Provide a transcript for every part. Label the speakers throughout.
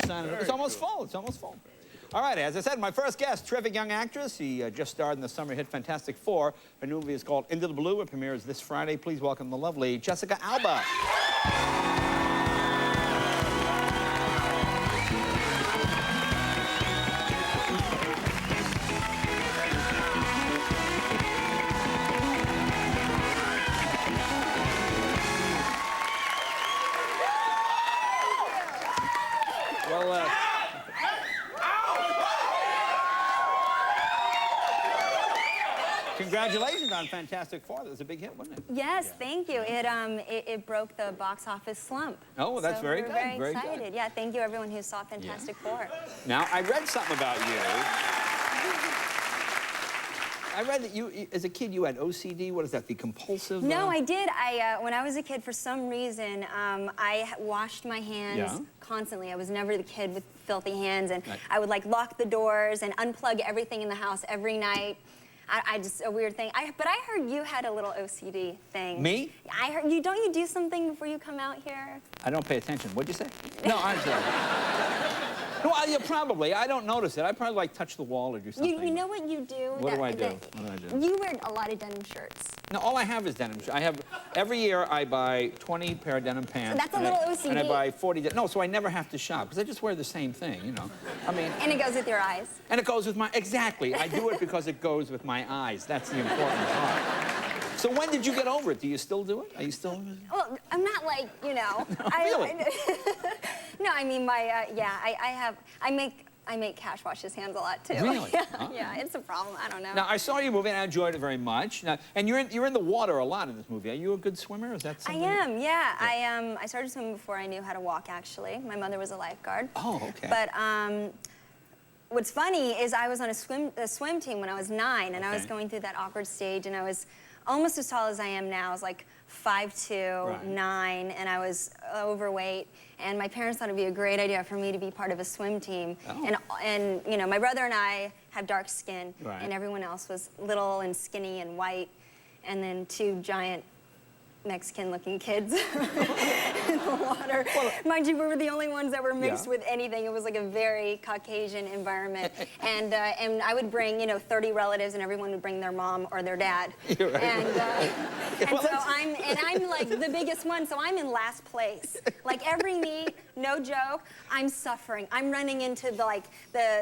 Speaker 1: representative. It's almost full. It's almost full. All right, as I said, my first guest, terrific young actress. She just starred in the summer hit Fantastic Four. Her new movie is called Into the Blue. It premieres this Friday. Please welcome the lovely Jessica Alba. Well, congratulations on Fantastic Four. That was a big hit, wasn't it?
Speaker 2: Yes, thank you. It broke the box office slump.
Speaker 1: Oh, that's very good.
Speaker 2: Very excited. Yeah, thank you everyone who saw Fantastic Four.
Speaker 1: Now, I read something about you. I read that you, as a kid, you had OCD. What is that, the compulsive?
Speaker 2: No, I did. When I was a kid, for some reason, I washed my hands constantly. I was never the kid with filthy hands, and I would like lock the doors and unplug everything in the house every night. I just, a weird thing. But I heard you had a little OCD thing.
Speaker 1: Me?
Speaker 2: I heard you, don't you do something before you come out here?
Speaker 1: I don't pay attention. What'd you say? No, I'm sorry. No, yeah, probably. I don't notice it. I probably like touch the wall or do something.
Speaker 2: You know what you do?
Speaker 1: What do I do? What do I do?
Speaker 2: You wear a lot of denim shirts.
Speaker 1: No, all I have is denim. I have, every year I buy 20 pair of denim pants.
Speaker 2: So that's a little OCD.
Speaker 1: And I buy 40, no, so I never have to shop, because I just wear the same thing, you know. I mean.
Speaker 2: And it goes with your eyes.
Speaker 1: And it goes with my, exactly. I do it because it goes with my eyes. That's the important part. So when did you get over it? Do you still do it? Are you still?
Speaker 2: Well, I'm not like, you know.
Speaker 1: Really?
Speaker 2: No, I mean, I make Cash wash his hands a lot, too.
Speaker 1: Really?
Speaker 2: Yeah,
Speaker 1: Oh.
Speaker 2: yeah, it's a problem. I don't know.
Speaker 1: Now, I saw you movie, and I enjoyed it very much. Now, and you're in the water a lot in this movie. Are you a good swimmer? Is that something?
Speaker 2: I am, yeah. I started swimming before I knew how to walk, actually. My mother was a lifeguard.
Speaker 1: Oh, okay.
Speaker 2: But what's funny is I was on a swim team when I was 9, and I was going through that awkward stage, and I was almost as tall as I am now. I was like 5'2", 9, and I was overweight. And my parents thought it'd be a great idea for me to be part of a swim team. Oh. And you know, my brother and I have dark skin, and everyone else was little and skinny and white, and then 2 giant Mexican-looking kids in the water. Well, mind you, we were the only ones that were mixed with anything. It was like a very Caucasian environment. And I would bring, you know, 30 relatives, and everyone would bring their mom or their dad.
Speaker 1: You're right.
Speaker 2: And so I'm like the biggest one, so I'm in last place. Like every meet, no joke, I'm suffering. I'm running into the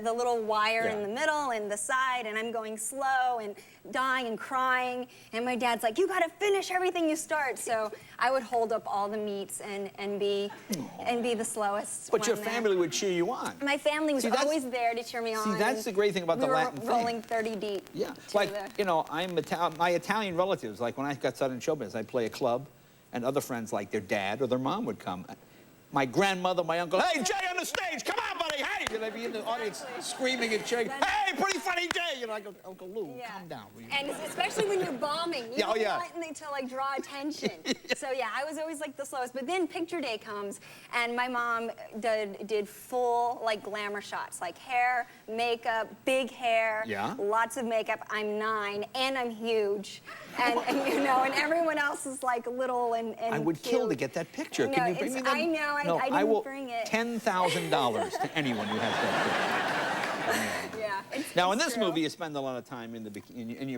Speaker 2: little wire in the middle and the side, and I'm going slow and dying and crying. And my dad's like, you gotta finish everything you start. So I would hold up all the meets and be the slowest.
Speaker 1: But your family would cheer you on.
Speaker 2: My family was always there to cheer me on.
Speaker 1: See, that's the great thing about the Latin thing.
Speaker 2: We were rolling 30 deep.
Speaker 1: Yeah, like, you know, my Italian relatives, like when I got started in show business, I'd play a club, and other friends, like their dad or their mom would come. My grandmother, my uncle, hey, Jay on the stage, come on, buddy, hey! And they'd be in the audience screaming and cheering, hey, pretty funny day! You know, I go, Uncle Lou, calm down.
Speaker 2: And especially when you're bombing, you don't want to like draw attention. So yeah, I was always like the slowest. But then picture day comes, and my mom did full like glamour shots, like hair, makeup, big hair, lots of makeup. I'm 9, and I'm huge. And you know, and everyone else is like little and
Speaker 1: I would kill to get that picture. Can you bring me that?
Speaker 2: I know,
Speaker 1: no,
Speaker 2: I didn't bring it.
Speaker 1: $10,000 to anyone who has that picture.
Speaker 2: Yeah.
Speaker 1: Now, in this movie, you spend a lot of time in your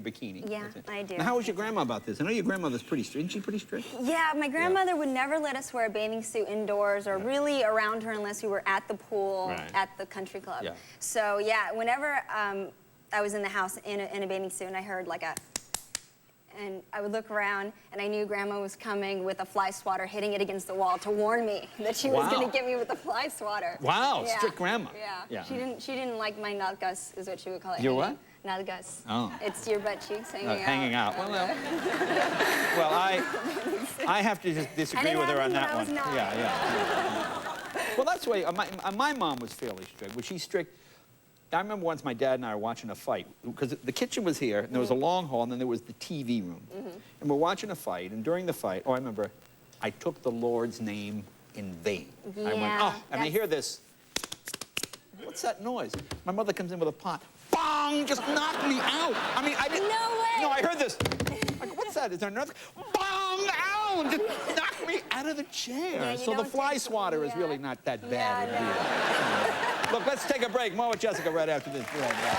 Speaker 1: bikini.
Speaker 2: Yeah, I do.
Speaker 1: Now, how was your grandma about this? I know your grandmother's pretty strict. Isn't she pretty strict?
Speaker 2: Yeah, my grandmother would never let us wear a bathing suit indoors or really around her unless we were at the pool at the country club. Yeah. So, yeah, whenever I was in the house in a bathing suit and I heard like and I would look around, and I knew Grandma was coming with a fly swatter, hitting it against the wall to warn me that she was going to get me with the fly swatter.
Speaker 1: Wow, strict Grandma.
Speaker 2: Yeah. She didn't like my nalgas, is what she would call it.
Speaker 1: Your what?
Speaker 2: Nalgas.
Speaker 1: Oh.
Speaker 2: It's your butt cheeks
Speaker 1: hanging out. Well, I have to just disagree with her on that one. Yeah. Well, that's the way. My mom was fairly strict. Was she strict? I remember once my dad and I were watching a fight, because the kitchen was here, and there was a long hall, and then there was the TV room. And we're watching a fight, and during the fight, I remember, I took the Lord's name in vain.
Speaker 2: Yeah,
Speaker 1: I went, oh, and I hear this, what's that noise? My mother comes in with a pot, bong, just knocked me out. I mean, I didn't.
Speaker 2: No way.
Speaker 1: No, I heard this. I go, what's that? Is there another? Bong, ow, just knocked me out of the chair.
Speaker 2: Yeah,
Speaker 1: so the fly swatter is really not that bad. Let's take a break. More with Jessica right after this. Be right back.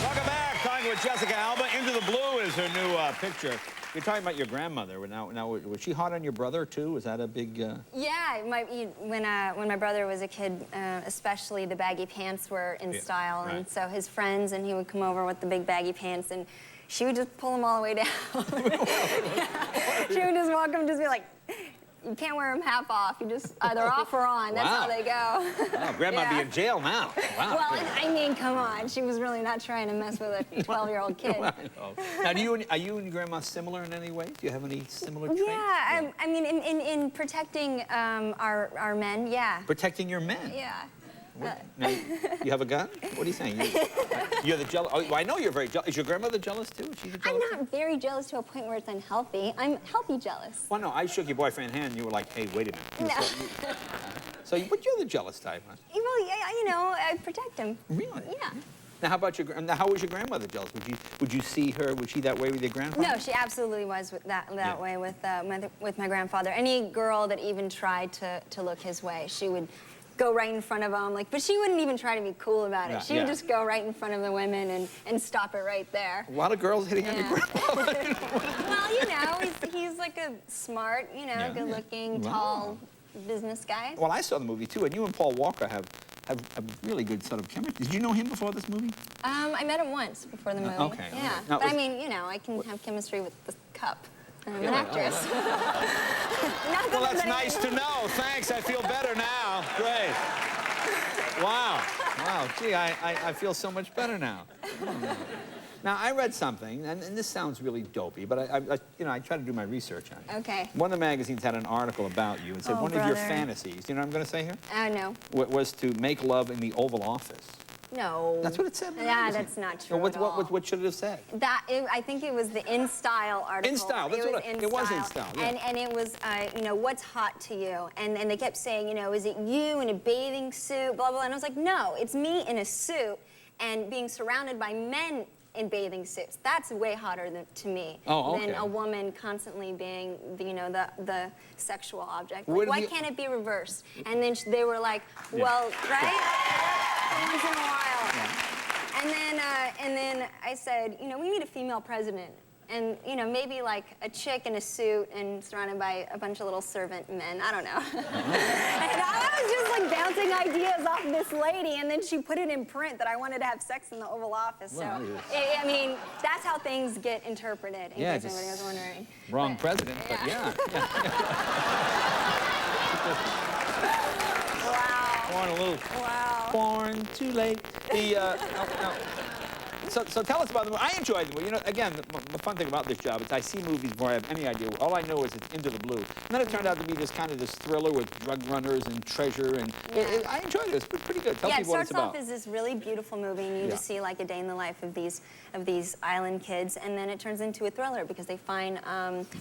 Speaker 1: Welcome back. Talking with Jessica Alba. Into the Blue is her new picture. You're talking about your grandmother. Now, was she hot on your brother, too? Was that a big...
Speaker 2: Yeah, when my brother was a kid, especially the baggy pants were in style.
Speaker 1: Right.
Speaker 2: And so his friends, and he would come over with the big baggy pants, and she would just pull them all the way down. Yeah. She would just walk him and just be like, you can't wear them half off. You just either off or on. That's how they go.
Speaker 1: Wow, Grandma'd be in jail now. Wow.
Speaker 2: Well, I mean, come on. She was really not trying to mess with a 12-year-old kid.
Speaker 1: Now, are you and your grandma similar in any way? Do you have any similar traits?
Speaker 2: Yeah, I mean, in protecting our men, yeah.
Speaker 1: Protecting your men?
Speaker 2: Yeah.
Speaker 1: Now, you have a gun? What are you saying? You're the jealous... Oh, well, I know you're very jealous. Is your grandmother jealous, too? Is she the jealous?
Speaker 2: I'm not very jealous to a point where it's unhealthy. I'm healthy jealous.
Speaker 1: Well, no, I shook your boyfriend's hand, and you were like, hey, wait a minute. But you're the jealous type, huh?
Speaker 2: Well, yeah, you know, I protect him.
Speaker 1: Really?
Speaker 2: Yeah.
Speaker 1: Now, how about now, how was your grandmother jealous? Would you see her? Was she that way with your grandfather?
Speaker 2: No, she absolutely was that way with my grandfather. Any girl that even tried to look his way, she would go right in front of him, but she wouldn't even try to be cool about it.
Speaker 1: Yeah,
Speaker 2: she would just go right in front of the women and stop it right there.
Speaker 1: A lot of girls hitting on your grandfather.
Speaker 2: Well, you know, he's like a smart, you know, good-looking, tall business guy.
Speaker 1: Well, I saw the movie, too, and you and Paul Walker have a really good sort of chemistry. Did you know him before this movie?
Speaker 2: I met him once before the movie.
Speaker 1: Okay.
Speaker 2: Yeah.
Speaker 1: Right.
Speaker 2: But I mean, you know, I can have chemistry with the cup. I'm an actress.
Speaker 1: Well, that's nice to know. Thanks. I feel better now. Great. Wow. Wow. Gee, I feel so much better now. Now, I read something, and this sounds really dopey, but I try to do my research on it.
Speaker 2: Okay.
Speaker 1: One of the magazines had an article about you and said one of your fantasies, you know what I'm going to say here?
Speaker 2: No.
Speaker 1: Was to make love in the Oval Office.
Speaker 2: No.
Speaker 1: That's what it said.
Speaker 2: Yeah, that's not true at all.
Speaker 1: What should it have said?
Speaker 2: I think it was the In Style article.
Speaker 1: In Style, that's what it was. In Style, yeah.
Speaker 2: And it was, you know, what's hot to you? And they kept saying, you know, is it you in a bathing suit, blah, blah. And I was like, no, it's me in a suit and being surrounded by men in bathing suits. That's way hotter to me than a woman constantly being, you know, the sexual object. Like, why can't it be reversed? And then they were like, well, right? Once in a while. Yeah. And then I said, you know, we need a female president. And, you know, maybe like a chick in a suit and surrounded by a bunch of little servant men. I don't know. And I was just like bouncing ideas off this lady, and then she put it in print that I wanted to have sex in the Oval Office.
Speaker 1: Well,
Speaker 2: so, I mean, that's how things get interpreted, in case anybody was wondering.
Speaker 1: Wrong president, but yeah.
Speaker 2: Wow.
Speaker 1: Born a little.
Speaker 2: Wow.
Speaker 1: Born too late. So tell us about the movie. I enjoyed the movie. You know, again, the fun thing about this job is I see movies before I have any idea. All I know is it's Into the Blue. And then it turned out to be this kind of this thriller with drug runners and treasure, and I enjoyed it. It's pretty good. Tell people what it's about.
Speaker 2: It starts off as this really beautiful movie, and you just see like a day in the life of these island kids, and then it turns into a thriller because they find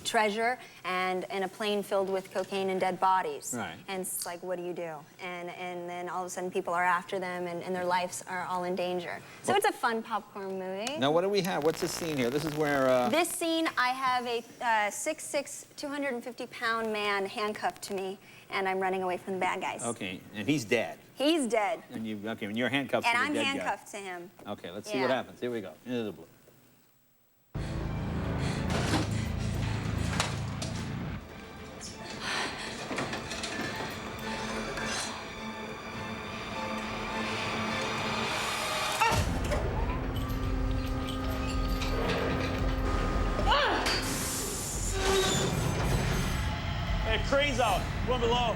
Speaker 2: treasure and a plane filled with cocaine and dead bodies.
Speaker 1: Right.
Speaker 2: And it's like, what do you do? And then all of a sudden people are after them, and their lives are all in danger. So it's a fun popcorn movie.
Speaker 1: Now, what do we have? What's the scene here? This is where...
Speaker 2: This scene, I have a 6'6", 250-pound man handcuffed to me, and I'm running away from the bad guys.
Speaker 1: Okay, and he's dead.
Speaker 2: He's dead.
Speaker 1: And and you're handcuffed to the dead guy.
Speaker 2: And I'm handcuffed to him.
Speaker 1: Okay, let's see what happens. Here we go. Into the Blue.
Speaker 3: Hey, crane's out. One below.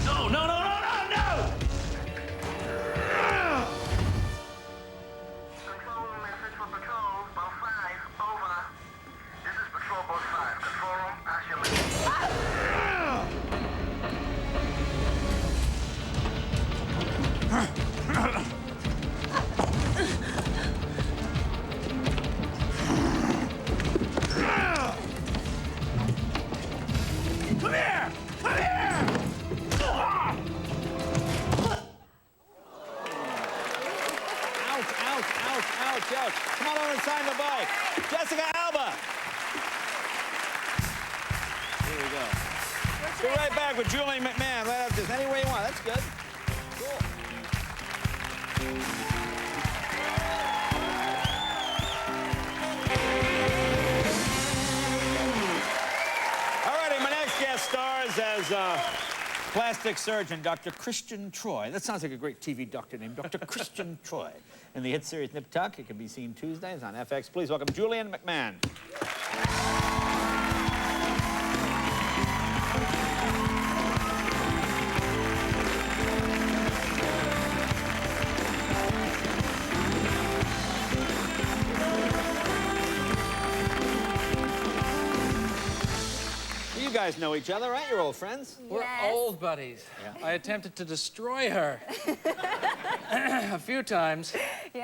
Speaker 3: No, no, no, no, no, no!
Speaker 4: Control room message for patrol, boat 5, over. This is patrol boat 5. Control room, pass your message.
Speaker 1: want to sign the bike. Jessica Alba. Here we go. Be right back with Julian McMahon right after this. Any way you want. That's good. Cool. All righty, my next guest stars as plastic surgeon Dr. Christian Troy. That sounds like a great TV doctor name, Dr. Christian Troy. In the hit series Nip Tuck, it can be seen Tuesdays on FX. Please welcome Julian McMahon. You guys know each other, right? You're old friends.
Speaker 2: Yes.
Speaker 5: We're old buddies.
Speaker 1: Yeah.
Speaker 5: I attempted to destroy her a few times,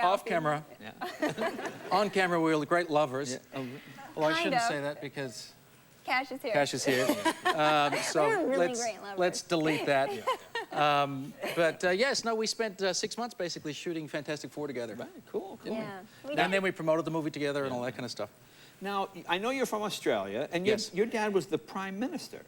Speaker 5: off camera.
Speaker 1: Yeah.
Speaker 5: On camera, we were great lovers.
Speaker 1: Yeah.
Speaker 5: Well, I
Speaker 2: Kind
Speaker 5: shouldn't
Speaker 2: of.
Speaker 5: say that because
Speaker 2: Cash is here.
Speaker 5: Cash is here. So
Speaker 2: We're really
Speaker 5: let's,
Speaker 2: great lovers.
Speaker 5: let's delete that. Yes, no, we spent 6 months basically shooting Fantastic Four together.
Speaker 1: Right, cool, cool.
Speaker 2: Yeah. We
Speaker 5: And then we promoted the movie together and all that kind of stuff.
Speaker 1: Now, I know you're from Australia, and
Speaker 5: Yes.
Speaker 1: your dad was the Prime Minister.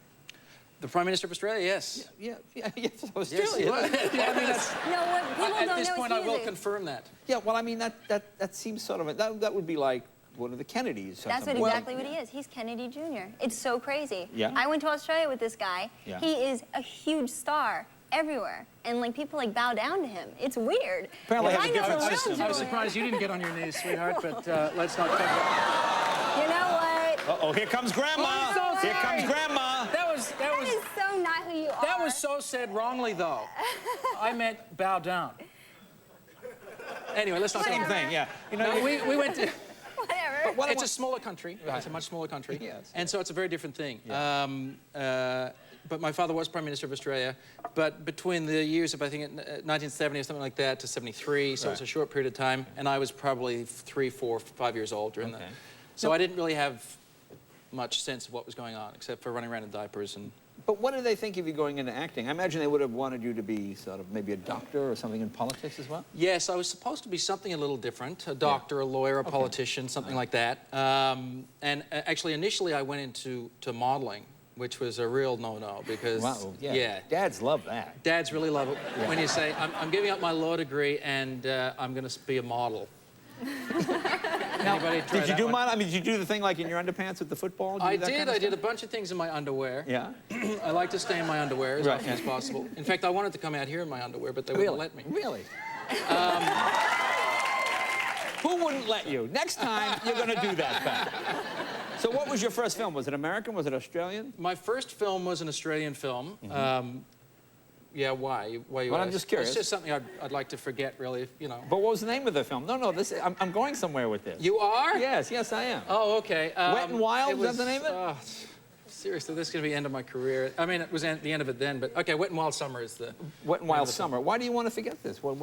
Speaker 5: The Prime Minister of Australia, yes.
Speaker 1: Yes, Australia.
Speaker 5: Yes, he was. Yeah, I mean, that's,
Speaker 2: No, what people
Speaker 5: at
Speaker 2: don't
Speaker 5: this
Speaker 2: know
Speaker 5: point,
Speaker 2: is
Speaker 5: I will
Speaker 2: music.
Speaker 5: confirm that.
Speaker 1: Yeah, well, I mean, that seems sort of, that would be like one of the Kennedys or
Speaker 2: That's
Speaker 1: something.
Speaker 2: exactly what he is. He's Kennedy Jr. It's so crazy.
Speaker 1: Yeah?
Speaker 2: I went to Australia with this guy.
Speaker 1: Yeah.
Speaker 2: He is a huge star everywhere. And like people like bow down to him. It's weird.
Speaker 1: Apparently
Speaker 2: If
Speaker 1: has a
Speaker 2: I know
Speaker 1: different
Speaker 2: the real
Speaker 1: system.
Speaker 5: I was
Speaker 2: Julian-
Speaker 5: surprised you didn't get on your knees, sweetheart, but let's not talk about
Speaker 2: You know what?
Speaker 1: Uh-oh, here comes Grandma.
Speaker 5: I'm so
Speaker 1: Here
Speaker 5: sorry.
Speaker 1: comes Grandma.
Speaker 5: that was
Speaker 2: That is so not who you are.
Speaker 5: that was so said wrongly, though. I meant bow down. Anyway, let's not
Speaker 1: Same
Speaker 5: talk
Speaker 1: thing, yeah. You know,
Speaker 5: No, we went to...
Speaker 2: Whatever.
Speaker 1: what I
Speaker 5: It's a
Speaker 1: want-
Speaker 5: smaller country. It's a much smaller country.
Speaker 1: Yes.
Speaker 5: And so it's a very different thing.
Speaker 1: Yeah.
Speaker 5: But my father was Prime Minister of Australia. But between the years of, I think, 1970 or something like that to 73, so it's a short period of time, and I was probably 3, 4, 5 years old during that. So I didn't really have much sense of what was going on, except for running around in diapers and...
Speaker 1: But what did they think of you going into acting? I imagine they would have wanted you to be sort of maybe a doctor or something in politics as well?
Speaker 5: Yes, I was supposed to be something a little different, a doctor, a lawyer, a politician, something like that. And actually, initially, I went into modeling, which was a real no-no because,
Speaker 1: Wow, yeah. Dads love that.
Speaker 5: Dads really love it when you say, I'm giving up my law degree and I'm going to be a model. Anybody try
Speaker 1: Did you
Speaker 5: that
Speaker 1: do
Speaker 5: one?
Speaker 1: model? I mean, did you do the thing like in your underpants with the football?
Speaker 5: I
Speaker 1: do that
Speaker 5: did.
Speaker 1: kind of
Speaker 5: I did a
Speaker 1: stuff?
Speaker 5: bunch of things in my underwear.
Speaker 1: Yeah?
Speaker 5: I like to stay in my underwear as
Speaker 1: Right,
Speaker 5: often as possible. In fact, I wanted to come out here in my underwear, but they wouldn't let me.
Speaker 1: Really? Who wouldn't let you? Next time, you're going to do that back. So what was your first film? Was it American? Was it Australian?
Speaker 5: My first film was an Australian film. Yeah, why? Why you
Speaker 1: Well, I'm
Speaker 5: ask?
Speaker 1: just curious.
Speaker 5: It's just something I'd like to forget, really, you know.
Speaker 1: But what was the name of the film? No, this. I'm going somewhere with this.
Speaker 5: You are?
Speaker 1: Yes, I am.
Speaker 5: Oh, okay.
Speaker 1: Wet and Wild,
Speaker 5: it
Speaker 1: is that the name of it?
Speaker 5: oh, seriously, this is going to be the end of my career. I mean, it was the end of it then, but okay, Wet and Wild Summer is the...
Speaker 1: Wet and Wild Summer. Why do you want to forget this? What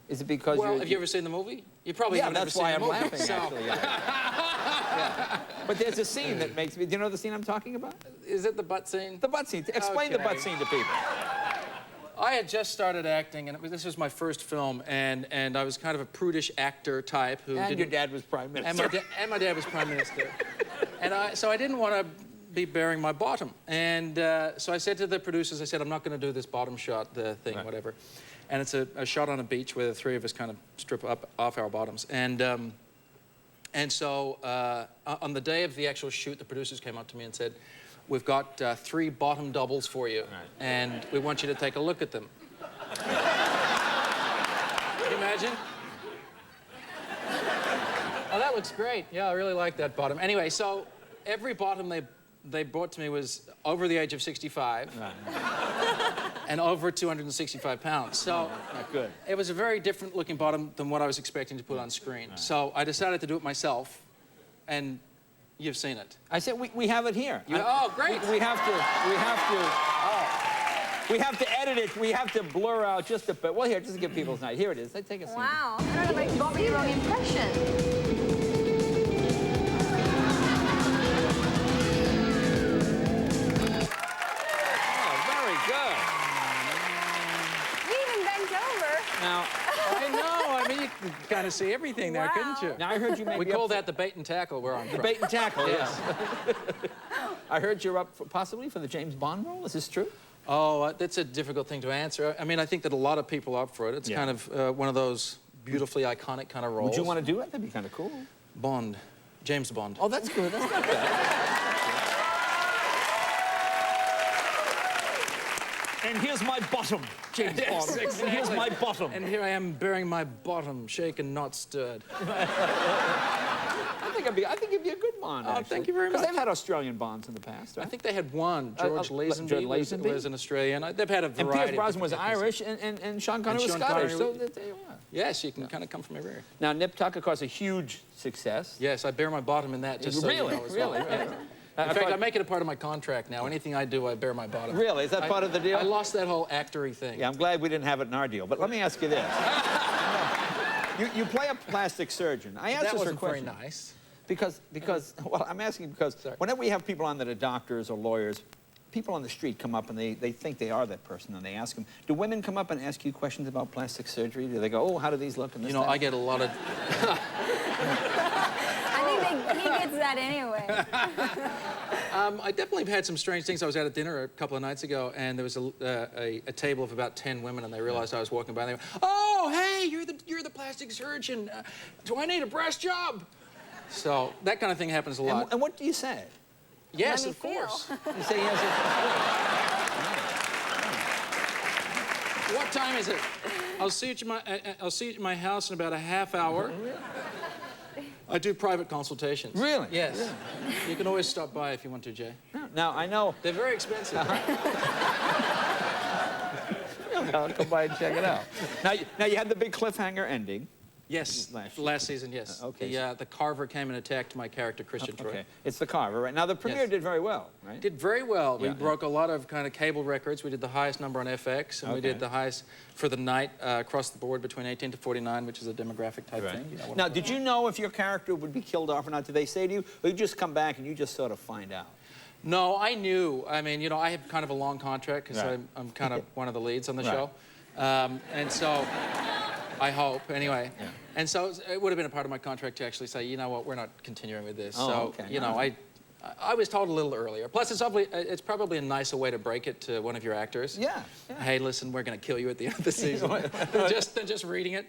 Speaker 1: is it because
Speaker 5: Well,
Speaker 1: you're...
Speaker 5: have you ever seen the movie? You probably
Speaker 1: Yeah,
Speaker 5: haven't
Speaker 1: that's
Speaker 5: ever
Speaker 1: why
Speaker 5: seen
Speaker 1: I'm
Speaker 5: the movie.
Speaker 1: laughing,
Speaker 5: so-
Speaker 1: actually. Yeah. But there's a scene that makes me... Do you know the scene I'm talking about?
Speaker 5: Is it the butt scene?
Speaker 1: The butt scene. Explain the
Speaker 5: Okay.
Speaker 1: butt scene to people.
Speaker 5: I had just started acting, and this was my first film, and I was kind of a prudish actor type who
Speaker 1: And
Speaker 5: didn't...
Speaker 1: your dad was Prime Minister.
Speaker 5: And my dad was Prime Minister. So I didn't want to be bearing my bottom. And so I said to the producers, I said, I'm not going to do this bottom shot thing,
Speaker 1: Right.
Speaker 5: whatever. And it's a shot on a beach where the three of us kind of strip off our bottoms. And so on the day of the actual shoot, the producers came up to me and said, we've got 3 bottom doubles for you, and we want you to take a look at them. Can you imagine? Oh, that looks great. Yeah, I really like that bottom. Anyway, so every bottom they brought to me was over the age of 65 and over 265 pounds. So
Speaker 1: Not good.
Speaker 5: it was a very different looking bottom than what I was expecting to put on screen. So I decided to do it myself, and you've seen it.
Speaker 1: I said we have it here.
Speaker 5: Oh, great.
Speaker 1: We have to edit it. We have to blur out just a bit. Well, here, just to give people's night. Here it is. Take a seat.
Speaker 2: Wow.
Speaker 6: I don't know if I got the wrong impression.
Speaker 1: Oh, very good.
Speaker 2: You even bent over.
Speaker 1: Now,
Speaker 5: I know. I mean, you can kind kind of see everything there, couldn't you?
Speaker 1: Now, I heard you may
Speaker 5: We
Speaker 1: be
Speaker 5: call
Speaker 1: up
Speaker 5: that the bait and tackle we're on.
Speaker 1: the bait and tackle,
Speaker 5: Yes.
Speaker 1: I heard you're up possibly for the James Bond role. Is this true?
Speaker 5: Oh, that's a difficult thing to answer. I mean, I think that a lot of people are up for it. It's kind of one of those beautifully iconic kind of roles.
Speaker 1: Would you want to do it? That'd be kind of cool.
Speaker 5: Bond. James Bond.
Speaker 1: Oh, that's good. That's not bad. And here's my bottom, James Bond.
Speaker 5: Exactly.
Speaker 1: And here's my bottom.
Speaker 5: And here I am bearing my bottom, shaken, not stirred.
Speaker 1: I think it'd be a good Bond,
Speaker 5: Oh,
Speaker 1: actually.
Speaker 5: thank you very much.
Speaker 1: Because they've had Australian Bonds in the past, right?
Speaker 5: I think they had one. George Lazenby was an Australian. They've had a variety.
Speaker 1: And Pierce Brosnan was
Speaker 5: of
Speaker 1: Irish, and Sean Connery was
Speaker 5: Sean
Speaker 1: Scottish.
Speaker 5: Connery-
Speaker 1: So there you are.
Speaker 5: Yes, you can kind of come from everywhere.
Speaker 1: Now, Nip Tuck, of course, a huge success.
Speaker 5: Yes, I bear my bottom in that. Just so
Speaker 1: Really?
Speaker 5: you know as well.
Speaker 1: Really?
Speaker 5: Yeah. In fact, I make it a part of my contract now. Anything I do, I bear my bottom.
Speaker 1: Really? Is that part of the deal?
Speaker 5: I lost that whole actory thing.
Speaker 1: Yeah, I'm glad we didn't have it in our deal. But let me ask you this. You play a plastic surgeon. I asked
Speaker 5: That
Speaker 1: this
Speaker 5: wasn't very
Speaker 1: question.
Speaker 5: nice.
Speaker 1: Because, well, I'm asking because whenever we have people on that are doctors or lawyers, people on the street come up and they think they are that person and they ask them, do women come up and ask you questions about plastic surgery? Do they go, oh, how do these look? And this,
Speaker 5: You know,
Speaker 1: that?
Speaker 5: I get a lot of...
Speaker 2: I think he gets that anyway.
Speaker 5: I definitely have had some strange things. I was at a dinner a couple of nights ago, and there was a table of about 10 women, and they realized I was walking by, and they went, "Oh, hey, you're the plastic surgeon. Do I need a breast job?" So that kind of thing happens a lot.
Speaker 1: And what do you say?
Speaker 5: Yes,
Speaker 2: Let me
Speaker 5: of course.
Speaker 1: You say yes.
Speaker 5: What time is it? I'll see you at my house in about a half hour. I do private consultations.
Speaker 1: Really?
Speaker 5: Yes.
Speaker 1: Yeah.
Speaker 5: You can always stop by if you want to, Jay.
Speaker 1: Now, I know.
Speaker 5: They're very expensive.
Speaker 1: I'll come by and check it out. Now you had the big cliffhanger ending.
Speaker 5: Yes, last season, yes.
Speaker 1: Okay.
Speaker 5: The Carver came and attacked my character, Christian Troy.
Speaker 1: Okay, it's the Carver, right? Now, the premiere
Speaker 5: Yes.
Speaker 1: did very well, right?
Speaker 5: Did very well. We
Speaker 1: Yeah,
Speaker 5: broke a lot of kind of cable records. We did the highest number on FX, and we
Speaker 1: Okay.
Speaker 5: did the highest for the night across the board between 18 to 49, which is a demographic type thing. You know,
Speaker 1: Now, did you know if your character would be killed off or not? Did they say to you, or you just come back and you just sort of find out?
Speaker 5: No, I knew. I mean, you know, I have kind of a long contract because
Speaker 1: Right.
Speaker 5: I'm kind of one of the leads on the
Speaker 1: Right.
Speaker 5: show. And so, I hope, anyway.
Speaker 1: Yeah.
Speaker 5: And so it would have been a part of my contract to actually say, you know what, we're not continuing with this.
Speaker 1: Oh,
Speaker 5: so,
Speaker 1: okay.
Speaker 5: you know, I was told a little earlier. Plus, it's probably a nicer way to break it to one of your actors.
Speaker 1: Yeah.
Speaker 5: Hey, listen, we're going to kill you at the end of the season. than just reading it,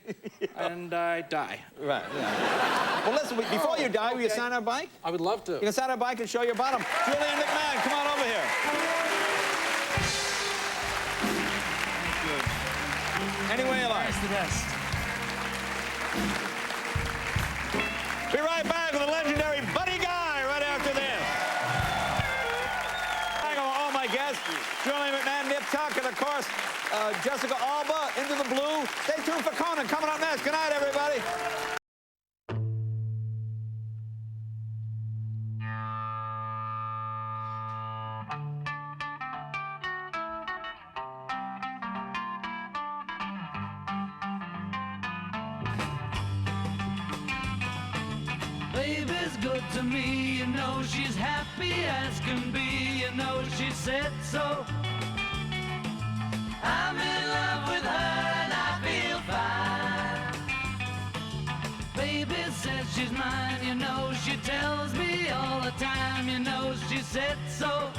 Speaker 5: and I die.
Speaker 1: Right, yeah. Well, listen, before you die, will you sign our bike?
Speaker 5: I would love to.
Speaker 1: You can sign our bike and show your bottom. Julian McMahon, come on over here. Anyway you like.
Speaker 3: the best.
Speaker 1: Be right back with the legendary Buddy Guy right after this. Thank all my guests, Julian McMahon, Nip Tuck, and of course, Jessica Alba, Into the Blue. Stay tuned for Conan coming up next. Good night, everybody.
Speaker 7: Baby's good to me, you know she's happy as can be, you know she said so. I'm in love with her and I feel fine. Baby says she's mine, you know she tells me all the time, you know she said so.